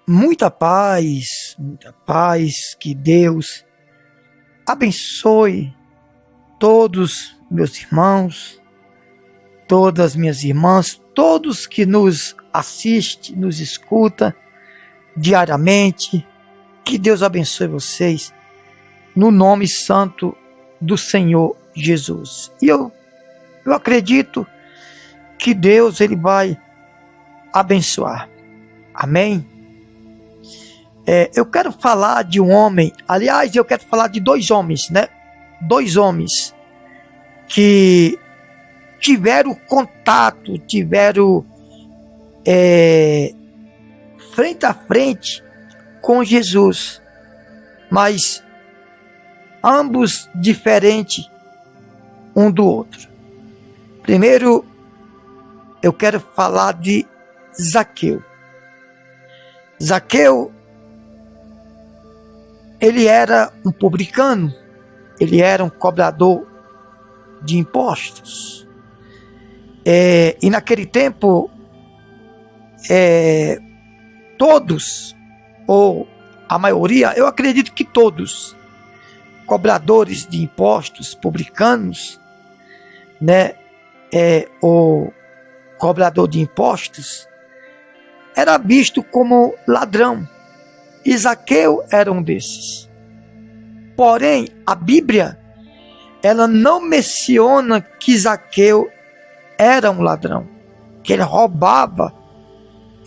Muita paz, que Deus abençoe todos meus irmãos, todas minhas irmãs, todos que nos assistem, nos escutam diariamente. Que Deus abençoe vocês, no nome santo do Senhor Jesus. E eu acredito que Deus ele vai abençoar. Amém? Eu quero falar de um homem, aliás, eu quero falar de dois homens, né? Dois homens que tiveram contato, tiveram frente a frente com Jesus, mas ambos diferentes um do outro. Primeiro, eu quero falar de Zaqueu. Zaqueu, ele era um publicano, ele era um cobrador de impostos. E naquele tempo, todos, ou a maioria, eu acredito que todos, cobradores de impostos, publicanos, né, o cobrador de impostos, era visto como ladrão. E Zaqueu era um desses. Porém, a Bíblia, ela não menciona que Zaqueu era um ladrão, que ele roubava,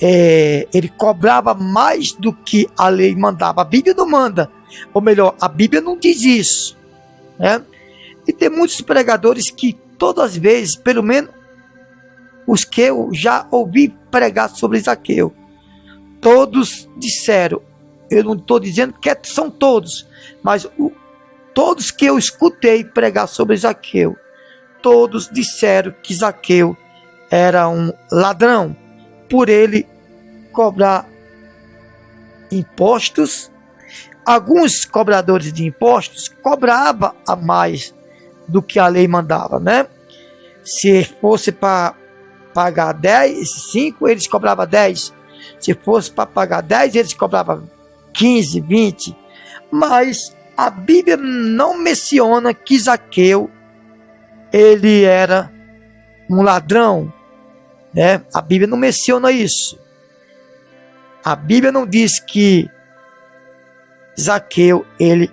ele cobrava mais do que a lei mandava. A Bíblia não manda, ou melhor, a Bíblia não diz isso, né? E tem muitos pregadores que todas as vezes, pelo menos os que eu já ouvi pregar sobre Zaqueu, todos disseram, eu não estou dizendo que são todos, mas todos que eu escutei pregar sobre Zaqueu, todos disseram que Zaqueu era um ladrão, por ele cobrar impostos. Alguns cobradores de impostos cobravam a mais do que a lei mandava, né? Se fosse para pagar 10, 5, eles cobravam 10. Se fosse para pagar 10, eles cobravam 15, 20. Mas a Bíblia não menciona que Zaqueu ele era um ladrão, né? A Bíblia não menciona isso. A Bíblia não diz que Zaqueu ele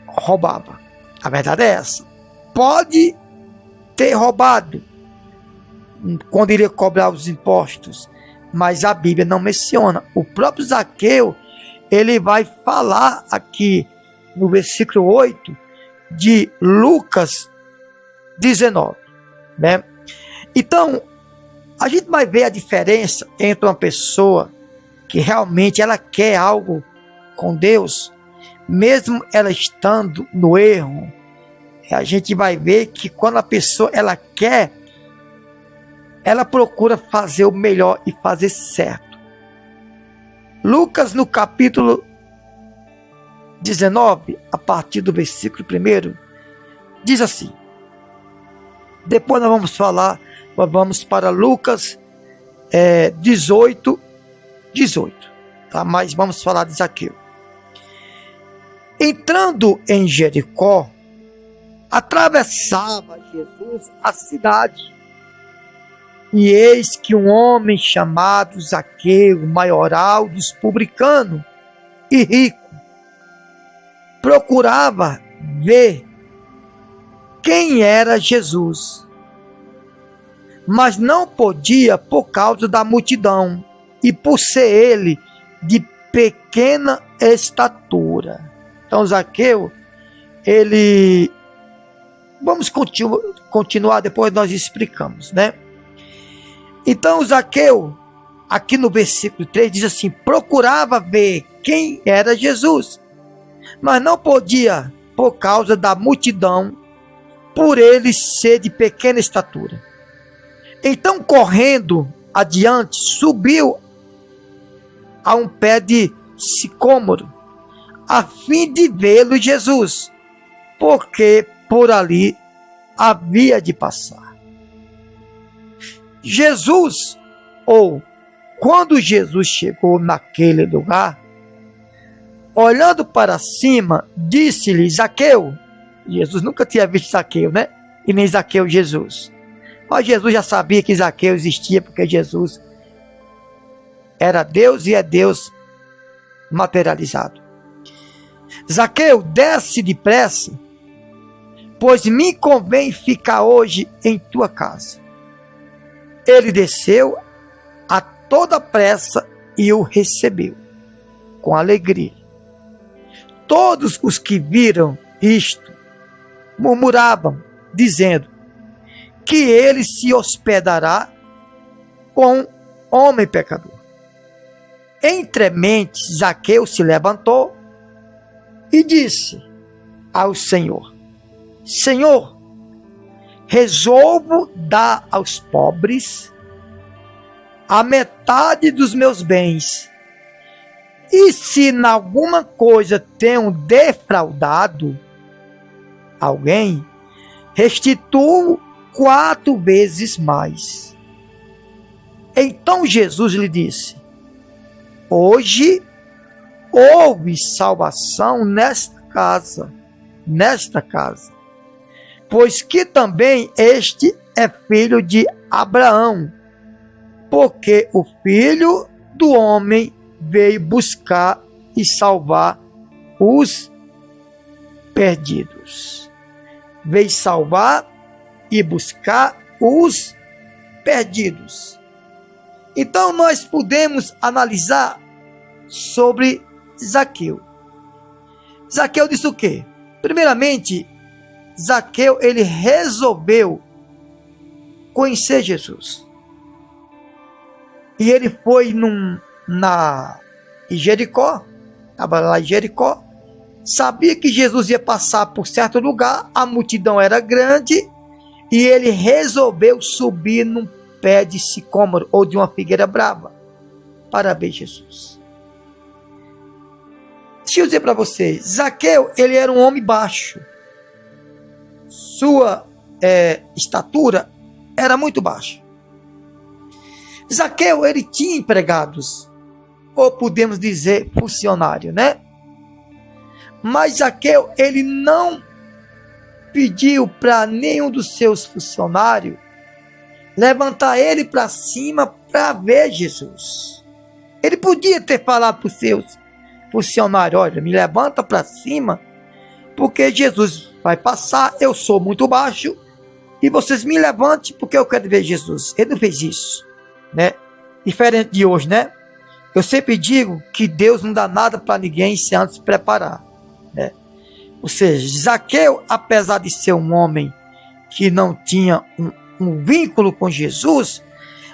roubava. A verdade é essa. Pode ter roubado quando iria cobrar os impostos, mas a Bíblia não menciona. O próprio Zaqueu, ele vai falar aqui no versículo 8 de Lucas 19, né? Então, a gente vai ver a diferença entre uma pessoa que realmente ela quer algo com Deus, mesmo ela estando no erro. A gente vai ver que quando a pessoa ela quer, ela procura fazer o melhor e fazer certo. Lucas, no capítulo 19, a partir do versículo 1, diz assim. Depois nós vamos para Lucas 18, tá? Mas vamos falar de Zaqueu. Entrando em Jericó, atravessava Jesus a cidade. E eis que um homem chamado Zaqueu, maioral dos publicanos e rico, procurava ver quem era Jesus, mas não podia por causa da multidão e por ser ele de pequena estatura. Então Zaqueu, ele... Vamos continuar, depois nós explicamos, né? Então Zaqueu, aqui no versículo 3, diz assim, procurava ver quem era Jesus, mas não podia por causa da multidão, por ele ser de pequena estatura. Então, correndo adiante, subiu a um pé de sicômoro, a fim de vê-lo Jesus, porque por ali havia de passar. Jesus, ou quando Jesus chegou naquele lugar, olhando para cima, disse-lhe: Zaqueu. Jesus nunca tinha visto Zaqueu, né? E nem Zaqueu Jesus. Mas Jesus já sabia que Zaqueu existia, porque Jesus era Deus e é Deus materializado. Zaqueu, desce depressa, pois me convém ficar hoje em tua casa. Ele desceu a toda pressa e o recebeu com alegria. Todos os que viram isto murmuravam, dizendo que ele se hospedará com homem pecador. Entremente, Zaqueu se levantou e disse ao Senhor: Senhor, resolvo dar aos pobres a metade dos meus bens, e se em alguma coisa tenho defraudado alguém, restituo 4 vezes mais. Então Jesus lhe disse: hoje houve salvação nesta casa, pois que também este é filho de Abraão, porque o Filho do Homem veio buscar e salvar os perdidos. Veio salvar e buscar os perdidos. Então nós podemos analisar sobre Zaqueu. Zaqueu disse o quê? Primeiramente, Zaqueu, ele resolveu conhecer Jesus. E ele foi em Jericó, estava lá em Jericó, sabia que Jesus ia passar por certo lugar, a multidão era grande, e ele resolveu subir num pé de sicômoro, ou de uma figueira brava, para ver Jesus. Deixa eu dizer para vocês, Zaqueu, ele era um homem baixo, sua estatura era muito baixa. Zaqueu, ele tinha empregados, ou podemos dizer funcionário, né? Mas Zaqueu, ele não pediu para nenhum dos seus funcionários levantar ele para cima para ver Jesus. Ele podia ter falado para os seus funcionários: olha, me levanta para cima, porque Jesus vai passar, eu sou muito baixo, e vocês me levantem porque eu quero ver Jesus. Ele não fez isso, né? Diferente de hoje, né? Eu sempre digo que Deus não dá nada para ninguém sem antes preparar, né? Ou seja, Zaqueu, apesar de ser um homem que não tinha um vínculo com Jesus,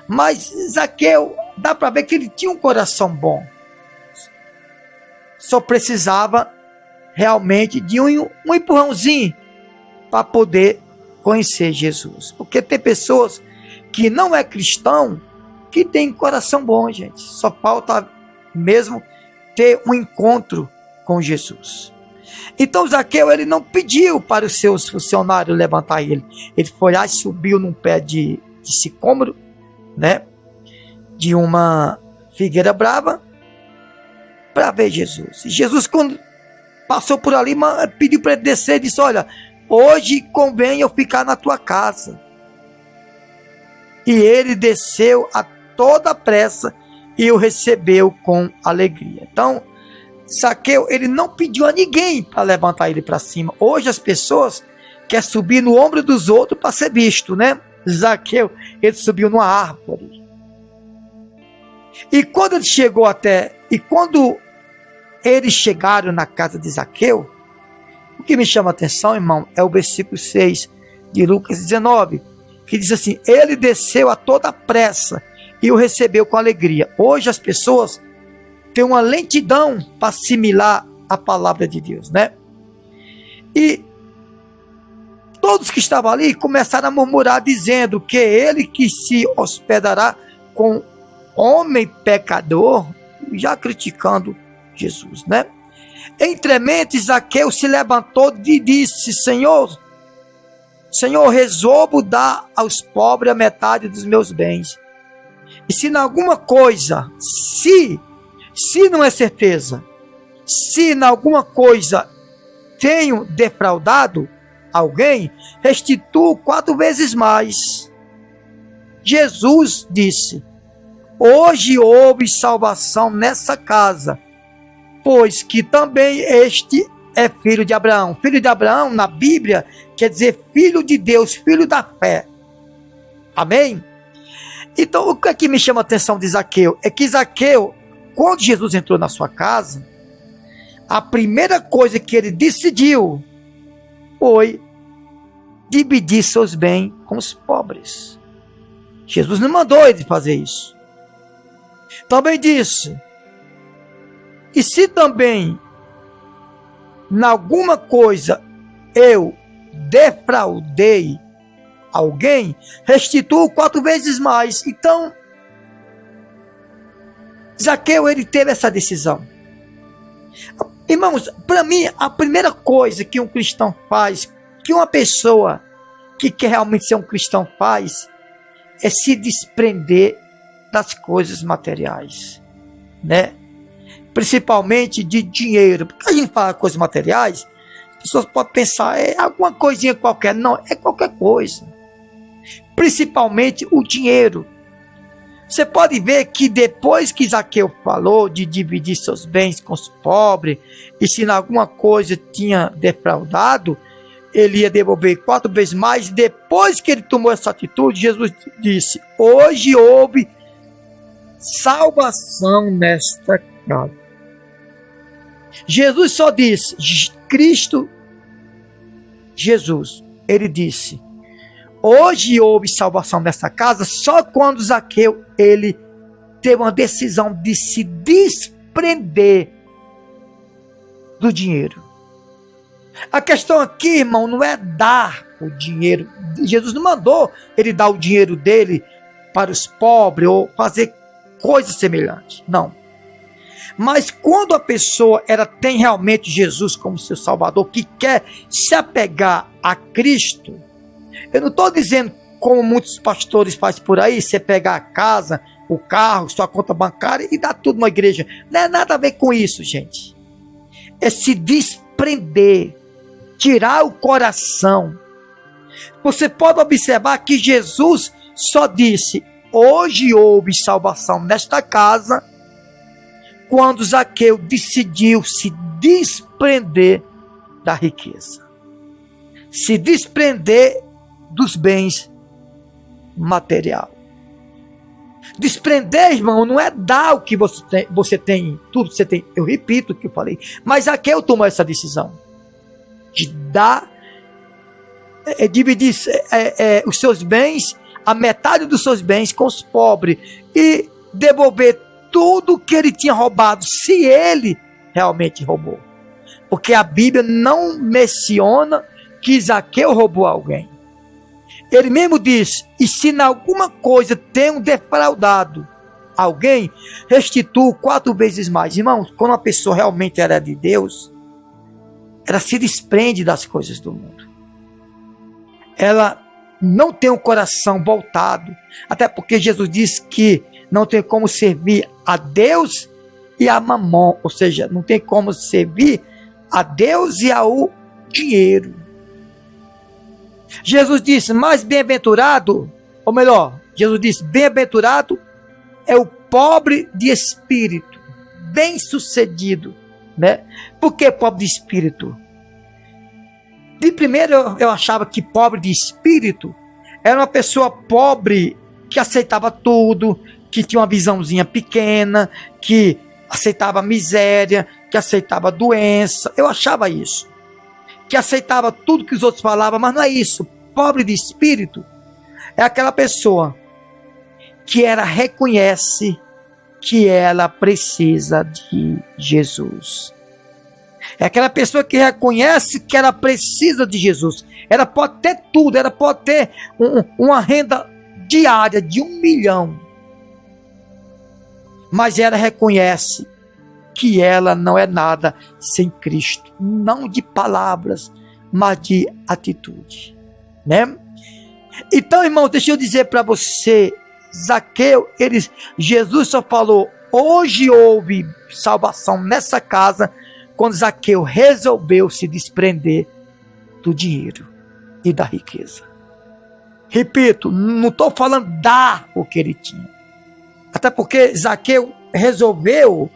mas Zaqueu, dá para ver que ele tinha um coração bom. Só precisava realmente de um empurrãozinho para poder conhecer Jesus. Porque tem pessoas que não é cristão, que tem coração bom, gente. Só falta mesmo ter um encontro com Jesus. Então Zaqueu, ele não pediu para os seus funcionários levantar ele. Ele foi lá e subiu num pé de sicômoro, né? De uma figueira brava, para ver Jesus. E Jesus, quando passou por ali, pediu para ele descer e disse: olha, hoje convém eu ficar na tua casa. E ele desceu a toda pressa e o recebeu com alegria. Então, Zaqueu, ele não pediu a ninguém para levantar ele para cima. Hoje as pessoas querem subir no ombro dos outros para ser visto, né? Zaqueu, ele subiu numa árvore. E quando ele chegou quando eles chegaram na casa de Zaqueu, o que me chama a atenção, irmão, é o versículo 6 de Lucas 19, que diz assim: ele desceu a toda pressa e o recebeu com alegria. Hoje as pessoas têm uma lentidão para assimilar a palavra de Deus, né? E todos que estavam ali começaram a murmurar, dizendo que ele que se hospedará com homem pecador, já criticando Jesus, né? Entremente, Zaqueu se levantou e disse: Senhor, resolvo dar aos pobres a metade dos meus bens. E se em alguma coisa, se não é certeza, se em alguma coisa tenho defraudado alguém, restituo 4 vezes mais. Jesus disse: hoje houve salvação nessa casa, pois que também este é filho de Abraão. Filho de Abraão, na Bíblia, quer dizer filho de Deus, filho da fé. Amém? Então, o que aqui me chama a atenção de Zaqueu? É que Zaqueu, quando Jesus entrou na sua casa, a primeira coisa que ele decidiu foi dividir seus bens com os pobres. Jesus não mandou ele fazer isso. Também disse: e se também em alguma coisa eu defraudei alguém, restituo 4 vezes mais. Então, Zaqueu, ele teve essa decisão. Irmãos, para mim, a primeira coisa que um cristão faz, que uma pessoa que quer realmente ser um cristão faz, é se desprender das coisas materiais, né? Principalmente de dinheiro. Porque a gente fala coisas materiais, as pessoas podem pensar, é alguma coisinha qualquer. Não, é qualquer coisa. Principalmente o dinheiro. Você pode ver que depois que Zaqueu falou de dividir seus bens com os pobres, e se em alguma coisa tinha defraudado, ele ia devolver 4 vezes mais. Depois que ele tomou essa atitude, Jesus disse: hoje houve salvação nesta casa. Jesus só disse, Cristo Jesus, ele disse: hoje houve salvação nessa casa, só quando Zaqueu, ele teve uma decisão de se desprender do dinheiro. A questão aqui, irmão, não é dar o dinheiro. Jesus não mandou ele dar o dinheiro dele para os pobres ou fazer coisas semelhantes. Não. Mas quando a pessoa ela tem realmente Jesus como seu Salvador, que quer se apegar a Cristo, eu não estou dizendo como muitos pastores fazem por aí, você pegar a casa, o carro, sua conta bancária e dar tudo na igreja. Não é nada a ver com isso, gente. É se desprender, tirar o coração. Você pode observar que Jesus só disse: hoje houve salvação nesta casa, quando Zaqueu decidiu se desprender da riqueza, se desprender dos bens material. Desprender, irmão, não é dar o que você tem, tudo que você tem. Eu repito o que eu falei, mas Zaqueu tomou essa decisão de dar, dividir os seus bens, a metade dos seus bens com os pobres e devolver tudo que ele tinha roubado, se ele realmente roubou. Porque a Bíblia não menciona que Zaqueu roubou alguém. Ele mesmo diz: e se em alguma coisa tenho defraudado alguém, restituo 4 vezes mais. Irmãos, quando uma pessoa realmente era de Deus, ela se desprende das coisas do mundo. Ela não tem o coração voltado. Até porque Jesus diz que não tem como servir a Deus e a mamon. Ou seja, não tem como servir a Deus e ao dinheiro. Jesus disse: mais bem-aventurado, ou melhor, Jesus disse: bem-aventurado é o pobre de espírito, bem-sucedido, né? Por que pobre de espírito? De primeiro eu achava que pobre de espírito era uma pessoa pobre que aceitava tudo, que tinha uma visãozinha pequena, que aceitava miséria, que aceitava doença. Eu achava isso, que aceitava tudo que os outros falavam, mas não é isso. Pobre de espírito é aquela pessoa que ela reconhece que ela precisa de Jesus. É aquela pessoa que reconhece que ela precisa de Jesus. Ela pode ter tudo, ela pode ter uma renda diária de 1 milhão. Mas ela reconhece que ela não é nada sem Cristo. Não de palavras, mas de atitude, né? Então, irmão, deixa eu dizer para você Zaqueu, Jesus só falou, hoje houve salvação nessa casa, quando Zaqueu resolveu se desprender do dinheiro e da riqueza. Repito, não estou falando dar o que ele tinha. Até porque Zaqueu resolveu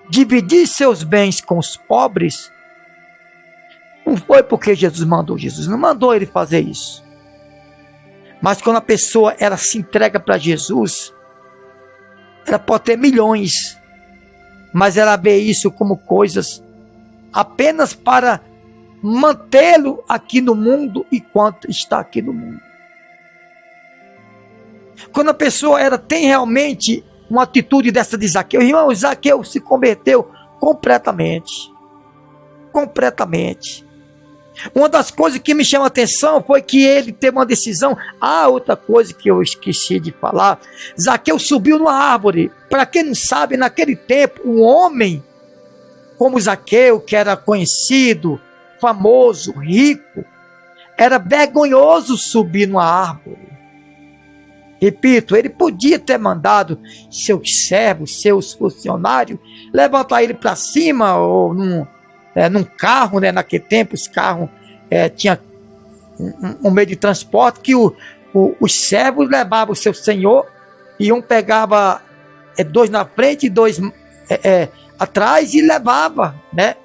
dividir seus bens com os pobres. Não foi porque Jesus mandou. Jesus não mandou ele fazer isso. Mas quando a pessoa ela se entrega para Jesus, ela pode ter milhões, mas ela vê isso como coisas apenas para mantê-lo aqui no mundo enquanto está aqui no mundo. Quando a pessoa ela tem realmente uma atitude dessa de Zaqueu, irmão, Zaqueu se converteu completamente. Completamente. Uma das coisas que me chama a atenção foi que ele teve uma decisão. Outra coisa que eu esqueci de falar. Zaqueu subiu numa árvore. Para quem não sabe, naquele tempo, um homem como Zaqueu, que era conhecido, famoso, rico, era vergonhoso subir numa árvore. Repito, ele podia ter mandado seus servos, seus funcionários, levantar ele para cima, ou num carro, né? Naquele tempo, os carros tinha um meio de transporte que os servos levavam o seu senhor, e um pegava dois na frente e dois atrás e levava, né?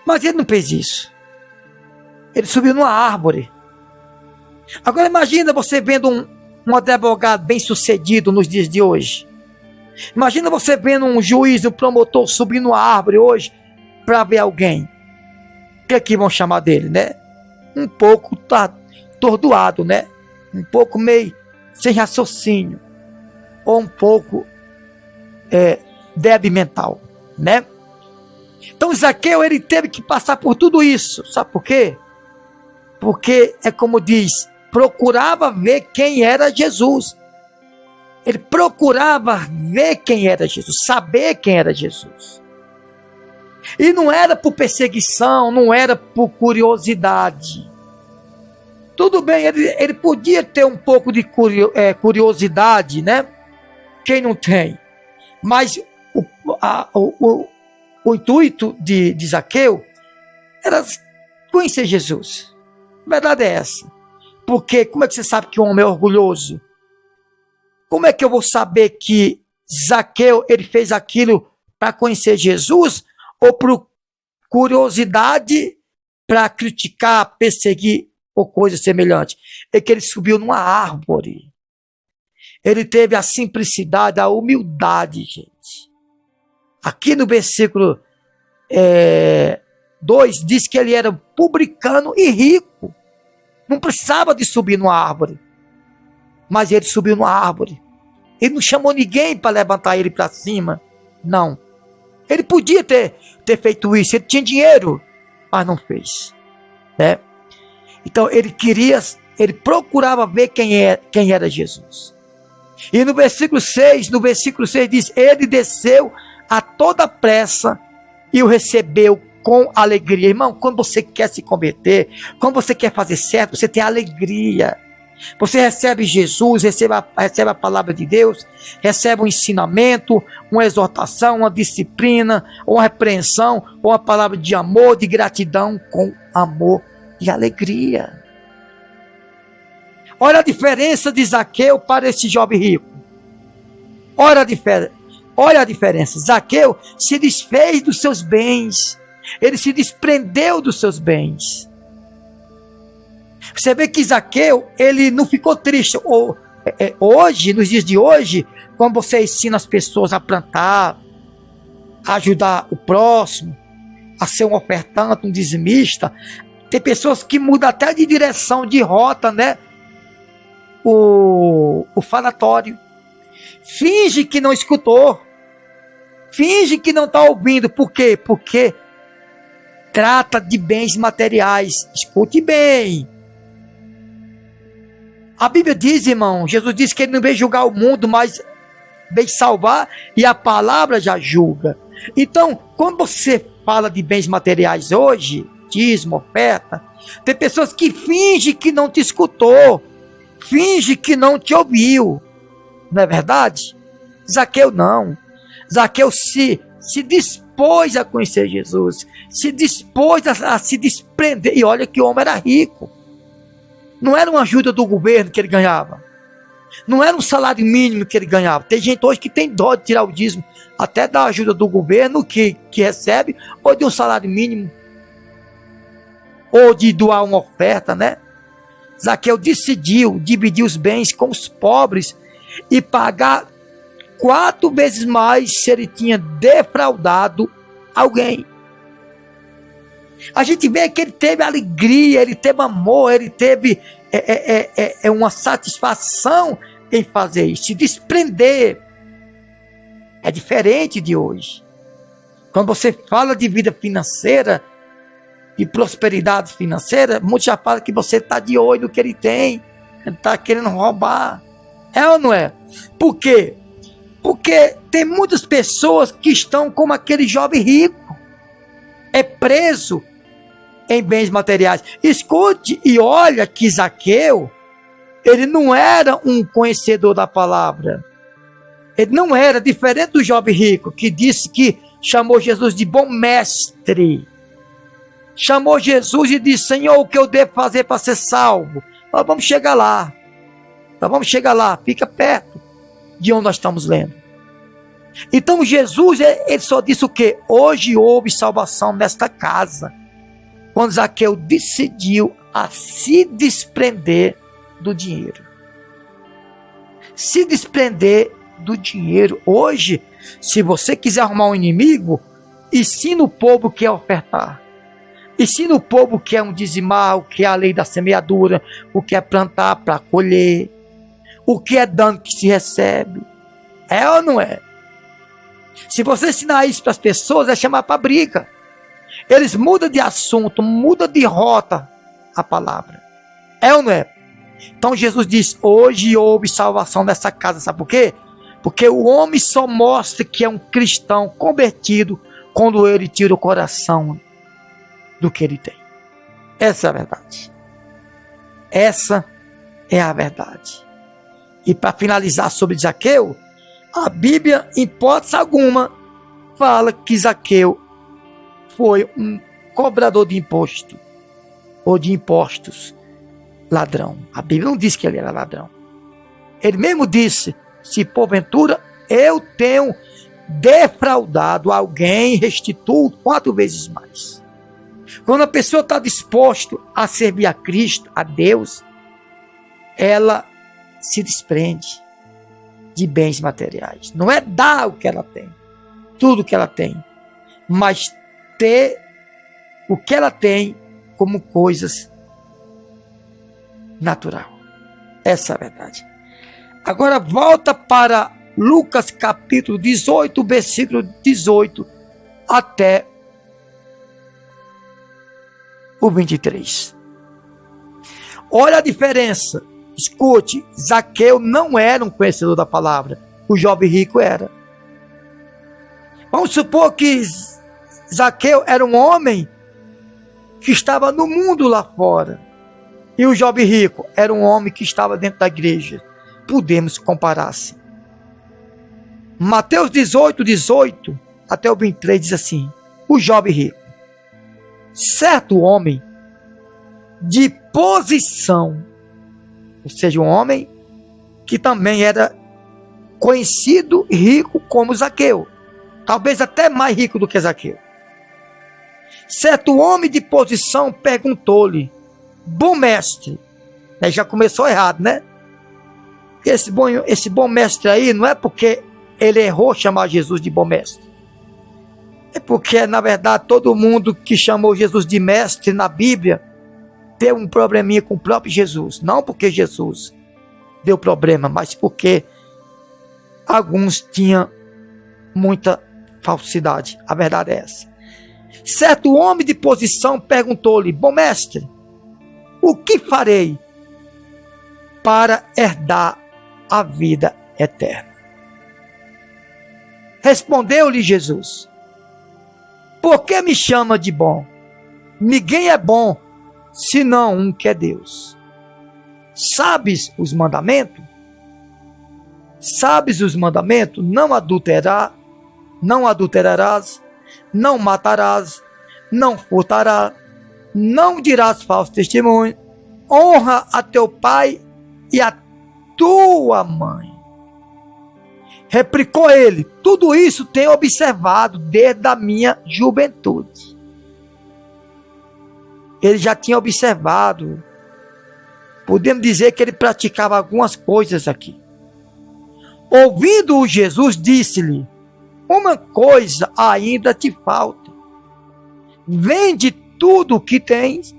Mas ele não fez isso. Ele subiu numa árvore. Agora imagina você vendo um advogado bem sucedido nos dias de hoje. Imagina você vendo um juiz, um promotor subir numa árvore hoje para ver alguém. O que é que vão chamar dele, né? Um pouco atordoado, né? Um pouco meio sem raciocínio. Ou um pouco débil mental, né? Então Zaqueu, ele teve que passar por tudo isso. Sabe por quê? Porque é como diz, procurava ver quem era Jesus. Ele procurava ver quem era Jesus, saber quem era Jesus. E não era por perseguição, não era por curiosidade. Tudo bem, ele podia ter um pouco de curiosidade, né? Quem não tem? Mas o intuito de Zaqueu era conhecer Jesus. A verdade é essa. Porque como é que você sabe que um homem é orgulhoso? Como é que eu vou saber que Zaqueu ele fez aquilo para conhecer Jesus ou por curiosidade para criticar, perseguir ou coisa semelhante? É que ele subiu numa árvore. Ele teve a simplicidade, a humildade, gente. Aqui no versículo 2 diz que ele era publicano e rico. Não precisava de subir numa árvore. Mas ele subiu numa árvore. Ele não chamou ninguém para levantar ele para cima. Não. Ele podia ter feito isso. Ele tinha dinheiro. Mas não fez. Né? Então ele procurava ver quem era Jesus. E no versículo 6 diz, ele desceu a toda pressa e o recebeu com alegria. Irmão, quando você quer se converter, quando você quer fazer certo, você tem alegria. Você recebe Jesus, recebe a palavra de Deus, recebe um ensinamento, uma exortação, uma disciplina, uma repreensão, uma palavra de amor, de gratidão, com amor e alegria. Olha a diferença de Zaqueu para esse jovem rico. Olha a diferença. Zaqueu se desfez dos seus bens. Ele se desprendeu dos seus bens. Você vê que Zaqueu, ele não ficou triste. Hoje, nos dias de hoje, quando você ensina as pessoas a plantar, a ajudar o próximo, a ser um ofertante, um dizimista, tem pessoas que mudam até de direção, de rota, né? O falatório. Finge que não escutou. Finge que não está ouvindo. Por quê? Porque trata de bens materiais. Escute bem. A Bíblia diz, irmão, Jesus disse que ele não veio julgar o mundo, mas veio salvar, e a palavra já julga. Então, quando você fala de bens materiais hoje, dízimo, oferta, tem pessoas que fingem que não te escutou, finge que não te ouviu. Não é verdade? Zaqueu não. Zaqueu se dispôs a conhecer Jesus, se dispôs a se desprender. E olha que o homem era rico. Não era uma ajuda do governo que ele ganhava. Não era um salário mínimo que ele ganhava. Tem gente hoje que tem dó de tirar o dízimo, até da ajuda do governo que recebe, ou de um salário mínimo, ou de doar uma oferta, né? Zaqueu decidiu dividir os bens com os pobres e pagar 4 vezes mais se ele tinha defraudado alguém. A gente vê que ele teve alegria, ele teve amor, ele teve uma satisfação em fazer isso, se desprender. É diferente de hoje. Quando você fala de vida financeira, de prosperidade financeira, muitos já falam que você está de olho no que ele tem, ele está querendo roubar. É ou não é? Por quê? Porque tem muitas pessoas que estão como aquele jovem rico, é preso em bens materiais. Escute e olha que Zaqueu, ele não era um conhecedor da palavra. Ele não era diferente do jovem rico que disse que chamou Jesus de bom mestre. Chamou Jesus e disse: Senhor, o que eu devo fazer para ser salvo? Nós vamos chegar lá. Nós vamos chegar lá. Fica perto de onde nós estamos lendo. Então Jesus, ele só disse o quê? Hoje houve salvação nesta casa. Quando Zaqueu decidiu a se desprender do dinheiro. Se desprender do dinheiro. Hoje, se você quiser arrumar um inimigo, ensina o povo que é ofertar. Ensina o povo que é um dizimar, o que é a lei da semeadura, o que é plantar para colher, o que é dano que se recebe. É ou não é? Se você ensinar isso para as pessoas, é chamar para briga. Eles mudam de assunto, mudam de rota a palavra. É ou não é? Então Jesus diz: hoje houve salvação nessa casa. Sabe por quê? Porque o homem só mostra que é um cristão convertido quando ele tira o coração do que ele tem. Essa é a verdade. Essa é a verdade. E para finalizar sobre Zaqueu, a Bíblia, em hipótese alguma, fala que Zaqueu foi um cobrador de imposto, ou de impostos, ladrão. A Bíblia não diz que ele era ladrão. Ele mesmo disse: se porventura eu tenho defraudado alguém, restituo 4 vezes mais. Quando a pessoa está disposta a servir a Cristo, a Deus, ela se desprende de bens materiais. Não é dar o que ela tem, tudo que ela tem, mas ter o que ela tem como coisas natural. Essa é a verdade. Agora volta para Lucas capítulo 18, versículo 18 até o 23. Olha a diferença. Escute, Zaqueu não era um conhecedor da palavra. O jovem rico era. Vamos supor que Zaqueu era um homem que estava no mundo lá fora. E o jovem rico era um homem que estava dentro da igreja. Podemos comparar assim. Mateus 18, 18 até o 23 diz assim: o jovem rico, certo homem de posição, ou seja, um homem que também era conhecido e rico como Zaqueu, talvez até mais rico do que Zaqueu. Certo homem de posição perguntou-lhe: bom mestre, já começou errado, né? Esse bom mestre aí não é porque ele errou chamar Jesus de bom mestre. É porque, na verdade, todo mundo que chamou Jesus de mestre na Bíblia teve um probleminha com o próprio Jesus. Não porque Jesus deu problema, mas porque alguns tinham muita falsidade. A verdade é essa. Certo homem de posição perguntou-lhe: bom mestre, o que farei para herdar a vida eterna? Respondeu-lhe Jesus: por que me chama de bom? Ninguém é bom, senão um que é Deus. Sabes os mandamentos? Sabes os mandamentos? Não adulterar, não adulterarás, não matarás, não furtarás, não dirás falso testemunho, honra a teu pai e a tua mãe. Replicou ele: tudo isso tenho observado desde a minha juventude. Ele já tinha observado. Podemos dizer que ele praticava algumas coisas aqui. Ouvindo-o, Jesus disse-lhe: uma coisa ainda te falta. Vende tudo o que tens,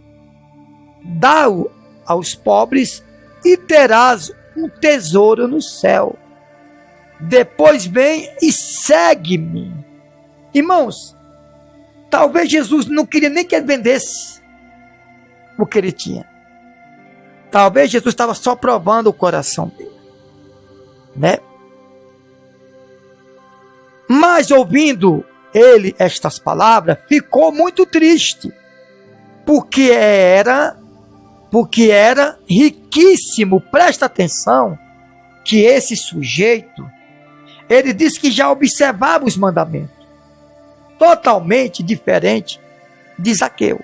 dá-o aos pobres e terás um tesouro no céu. Depois vem e segue-me. Irmãos, talvez Jesus não queria nem que ele vendesse o que ele tinha. Talvez Jesus estava só provando o coração dele, né? Mas ouvindo ele estas palavras, ficou muito triste, porque era riquíssimo. Presta atenção que esse sujeito, ele disse que já observava os mandamentos, totalmente diferente de Zaqueu.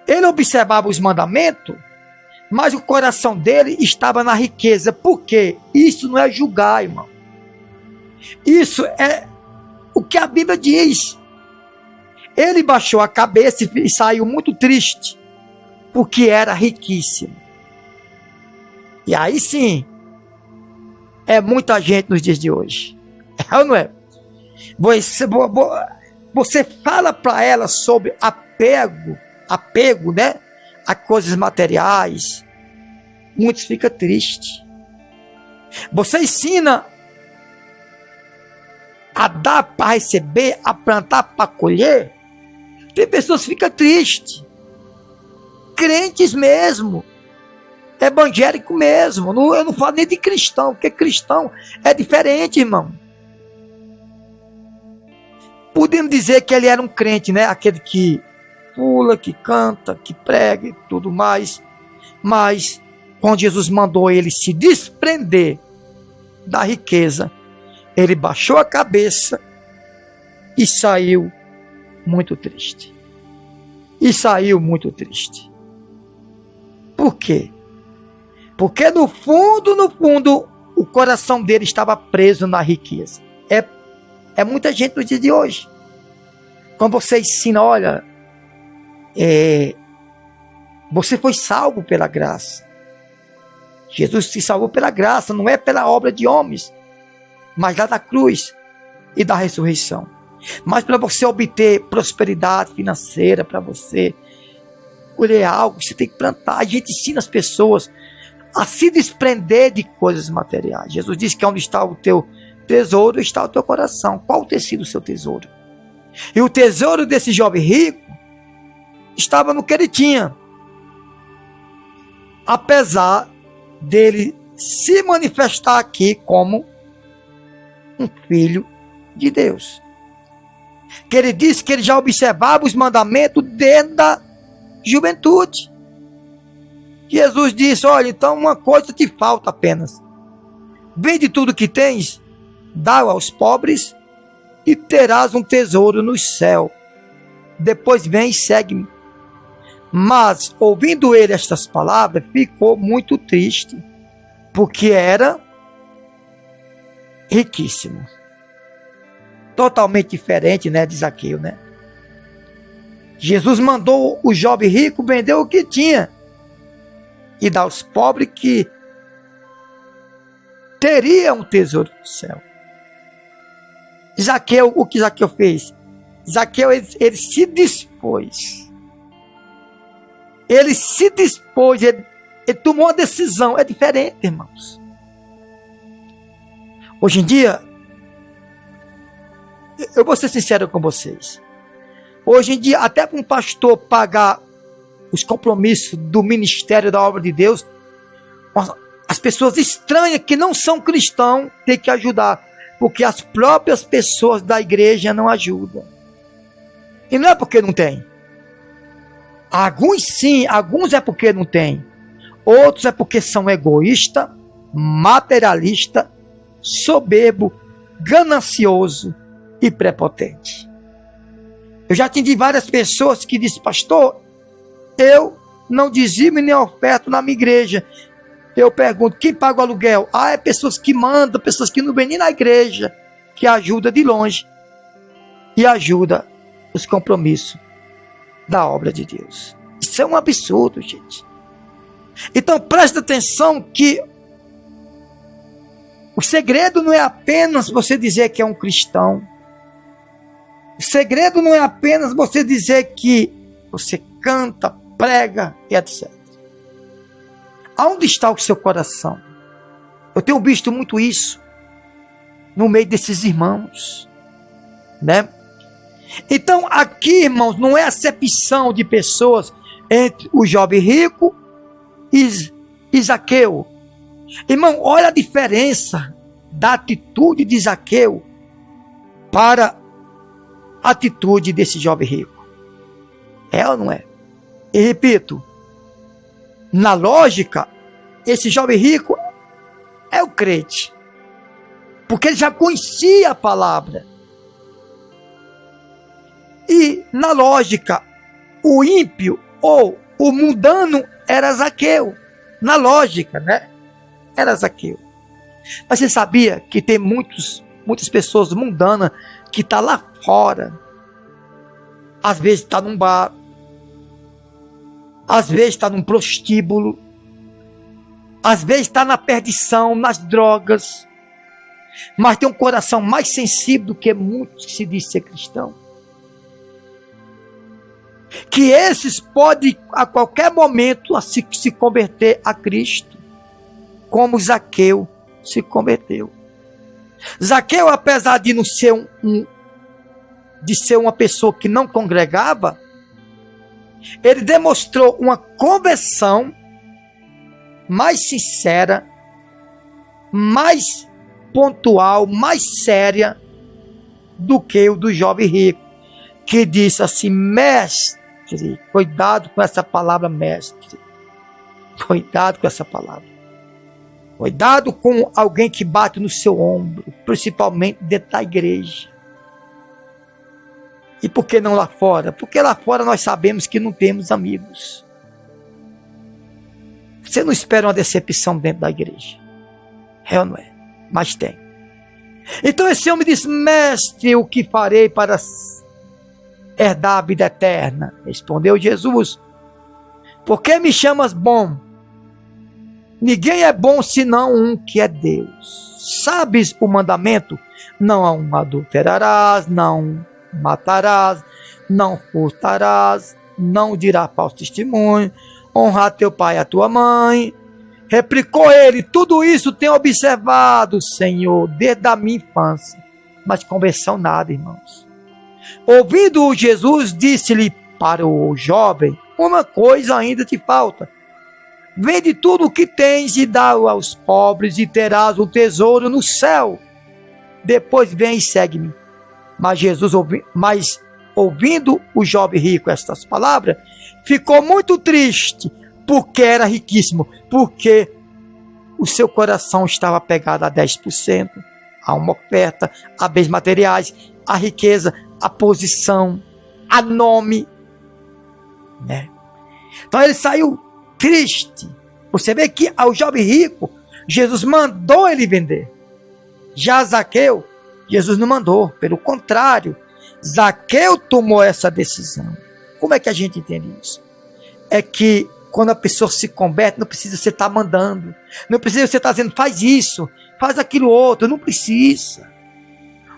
Ele observava os mandamentos, mas o coração dele estava na riqueza. Por quê? Isso não é julgar, irmão. Isso é o que a Bíblia diz. Ele baixou a cabeça e saiu muito triste, porque era riquíssimo. E aí sim, é muita gente nos dias de hoje. É ou não é? Você fala para ela sobre apego, né, a coisas materiais. Muitos ficam tristes. Você ensina a dar para receber, a plantar para colher. Tem pessoas que ficam tristes. Crentes mesmo. Evangélico mesmo. Eu não falo nem de cristão, porque cristão é diferente, irmão. Podemos dizer que ele era um crente, né? Aquele que pula, que canta, que prega e tudo mais. Mas quando Jesus mandou ele se desprender da riqueza, ele baixou a cabeça e saiu muito triste. E saiu muito triste. Por quê? Porque no fundo, o coração dele estava preso na riqueza. É muita gente no dia de hoje. Quando você ensina, olha, você foi salvo pela graça. Jesus te salvou pela graça, não é pela obra de homens, mas lá da cruz e da ressurreição. Mas para você obter prosperidade financeira, para você colher algo, você tem que plantar. A gente ensina as pessoas a se desprender de coisas materiais. Jesus disse que onde está o teu tesouro, está o teu coração. Qual tem sido o seu tesouro? E o tesouro desse jovem rico estava no que ele tinha. Apesar dele se manifestar aqui como um filho de Deus. Que ele disse que ele já observava os mandamentos desde a juventude. Jesus disse: olha, então uma coisa te falta apenas. Vende tudo que tens, dá aos pobres e terás um tesouro no céu. Depois vem e segue-me. Mas, ouvindo ele estas palavras, ficou muito triste, porque era riquíssimo. Totalmente diferente, né, de Zaqueu, né? Jesus mandou o jovem rico vender o que tinha e dar aos pobres, que teria um tesouro no céu. Zaqueu, o que Zaqueu fez? Zaqueu, ele se dispôs. Ele se dispôs, ele tomou uma decisão. É diferente, irmãos. Hoje em dia, eu vou ser sincero com vocês. Hoje em dia, até para um pastor pagar os compromissos do ministério da obra de Deus, as pessoas estranhas que não são cristãos têm que ajudar, porque as próprias pessoas da igreja não ajudam. E não é porque não tem. Alguns sim, alguns é porque não tem. Outros é porque são egoísta, materialista, soberbo, ganancioso e prepotente. Eu já atendi várias pessoas que dizem: pastor, eu não dizimo nem oferto na minha igreja. Eu pergunto: quem paga o aluguel? É pessoas que mandam, pessoas que não vêm nem na igreja, que ajuda de longe e ajuda os compromissos da obra de Deus. Isso é um absurdo, gente. Então presta atenção que o segredo não é apenas você dizer que é um cristão. O segredo não é apenas você dizer que você canta, prega e etc. Aonde está o seu coração? Eu tenho visto muito isso no meio desses irmãos, né? Então aqui, irmãos, não é acepção de pessoas entre o jovem rico e Zaqueu. Irmão, olha a diferença da atitude de Zaqueu para a atitude desse jovem rico. É ou não é? E repito, na lógica, esse jovem rico é o crente, porque ele já conhecia a palavra. E na lógica, o ímpio ou o mundano era Zaqueu. Na lógica, né? Era Zaqueu. Mas você sabia que tem muitas pessoas mundanas que estão lá fora. Às vezes está num bar, às vezes está num prostíbulo, às vezes está na perdição, nas drogas, mas tem um coração mais sensível do que muitos que se diz ser cristão. Que esses podem a qualquer momento se converter a Cristo, como Zaqueu se converteu. Zaqueu, apesar de não ser de ser uma pessoa que não congregava, ele demonstrou uma conversão mais sincera, mais pontual, mais séria do que o do jovem rico, que disse assim: mestre, cuidado com essa palavra, mestre, cuidado com essa palavra, cuidado com alguém que bate no seu ombro, principalmente dentro da igreja. E por que não lá fora? Porque lá fora nós sabemos que não temos amigos. Você não espera uma decepção dentro da igreja, é ou não é? Mas tem. Então esse homem disse: mestre, o que farei para herdar a vida eterna? Respondeu Jesus: por que me chamas bom? Ninguém é bom senão um, que é Deus. Sabes o mandamento? Não adulterarás, não matarás, não furtarás, não dirás falso testemunho, honrar teu pai e a tua mãe. Replicou ele: tudo isso tenho observado, Senhor, desde a minha infância. Mas conversão nada, irmãos. Ouvindo Jesus, disse-lhe para o jovem: uma coisa ainda te falta. Vende tudo o que tens e dá aos pobres, e terás um tesouro no céu. Depois vem e segue-me. Mas ouvindo o jovem rico estas palavras, ficou muito triste, porque era riquíssimo, porque o seu coração estava pegado a 10%, a uma oferta, a bens materiais, a riqueza, a posição, a nome, né? Então ele saiu triste. Você vê que ao jovem rico, Jesus mandou ele vender. Já Zaqueu, Jesus não mandou. Pelo contrário, Zaqueu tomou essa decisão. Como é que a gente entende isso? É que quando a pessoa se converte, não precisa você estar mandando. Não precisa você estar dizendo: faz isso, faz aquilo outro. Não precisa.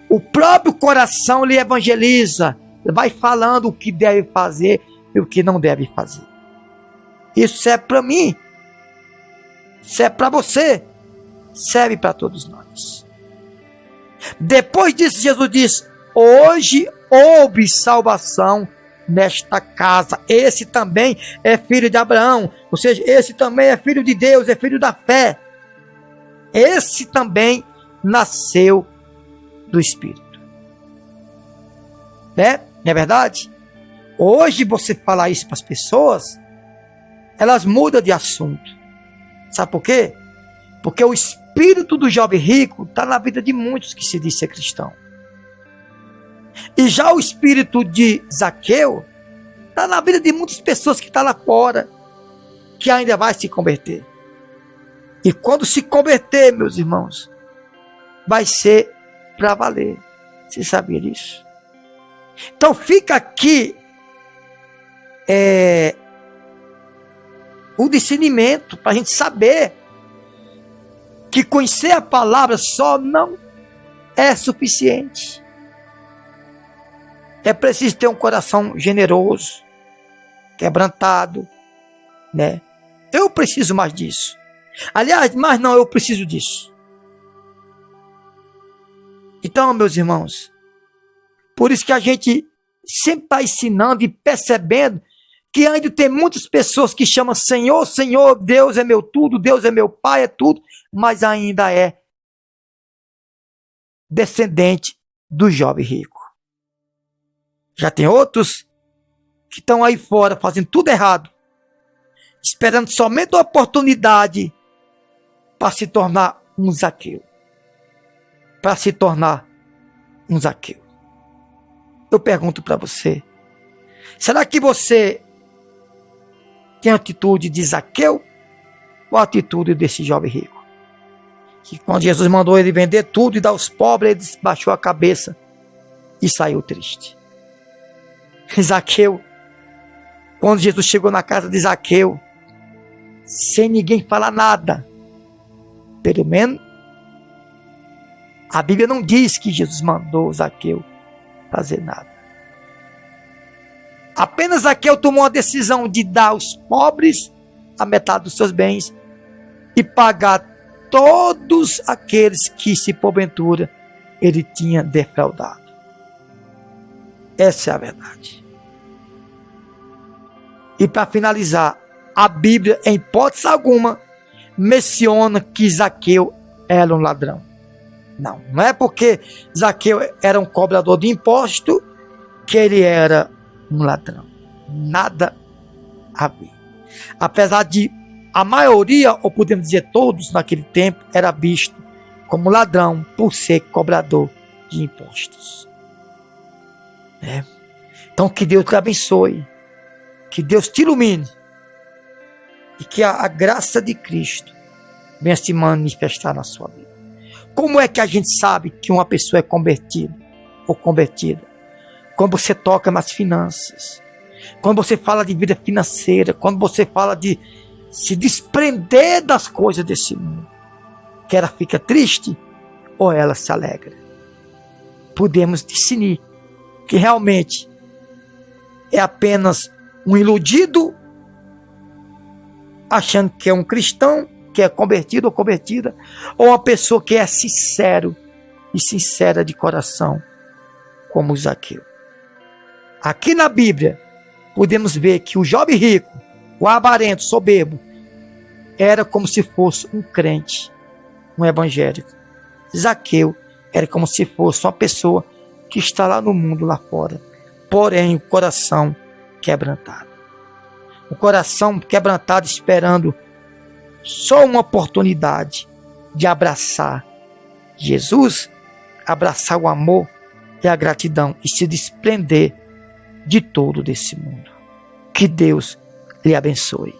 O próprio coração lhe evangeliza. Vai falando o que deve fazer e o que não deve fazer. Isso serve para mim, serve para você, serve para todos nós. Depois disso, Jesus diz: hoje houve salvação nesta casa. Esse também é filho de Abraão, ou seja, esse também é filho de Deus, é filho da fé. Esse também nasceu do Espírito, né? Não é verdade? Hoje você falar isso para as pessoas, elas mudam de assunto. Sabe por quê? Porque o espírito do jovem rico está na vida de muitos que se diz ser cristão. E já o espírito de Zaqueu está na vida de muitas pessoas que estão lá fora, que ainda vai se converter. E quando se converter, meus irmãos, vai ser para valer. Você sabia disso? Então fica aqui o discernimento para a gente saber que conhecer a palavra só não é suficiente. É preciso ter um coração generoso, quebrantado, né? Eu preciso mais disso. Aliás, mas não, eu preciso disso. Então, meus irmãos, por isso que a gente sempre está ensinando e percebendo que ainda tem muitas pessoas que chamam Senhor, Senhor, Deus é meu tudo, Deus é meu Pai, é tudo, mas ainda é descendente do jovem rico. Já tem outros que estão aí fora fazendo tudo errado, esperando somente a oportunidade para se tornar um Zaqueu. Para se tornar um Zaqueu. Eu pergunto para você, será que você tem a atitude de Zaqueu ou a atitude desse jovem rico? Que quando Jesus mandou ele vender tudo e dar aos pobres, ele baixou a cabeça e saiu triste. Zaqueu, quando Jesus chegou na casa de Zaqueu, sem ninguém falar nada, pelo menos a Bíblia não diz que Jesus mandou Zaqueu fazer nada. Apenas Zaqueu tomou a decisão de dar aos pobres a metade dos seus bens e pagar todos aqueles que, se porventura, ele tinha defraudado. Essa é a verdade. E para finalizar, a Bíblia, em hipótese alguma, menciona que Zaqueu era um ladrão. Não, não é porque Zaqueu era um cobrador de imposto que ele era um ladrão. Nada a ver. Apesar de a maioria, ou podemos dizer todos naquele tempo, era visto como ladrão por ser cobrador de impostos. Então que Deus te abençoe, que Deus te ilumine e que a graça de Cristo venha se manifestar na sua vida. Como é que a gente sabe que uma pessoa é convertida ou convertida? Quando você toca nas finanças, quando você fala de vida financeira, quando você fala de se desprender das coisas desse mundo, que ela fica triste ou ela se alegra. Podemos discernir que realmente é apenas um iludido, achando que é um cristão, que é convertido ou convertida, ou uma pessoa que é sincero e sincera de coração, como Zaqueu. Aqui na Bíblia, podemos ver que o jovem rico, o avarento, soberbo, era como se fosse um crente, um evangélico. Zaqueu era como se fosse uma pessoa que está lá no mundo, lá fora, porém o coração quebrantado. O coração quebrantado esperando só uma oportunidade de abraçar Jesus, abraçar o amor e a gratidão e se desprender de todo desse mundo. Que Deus lhe abençoe.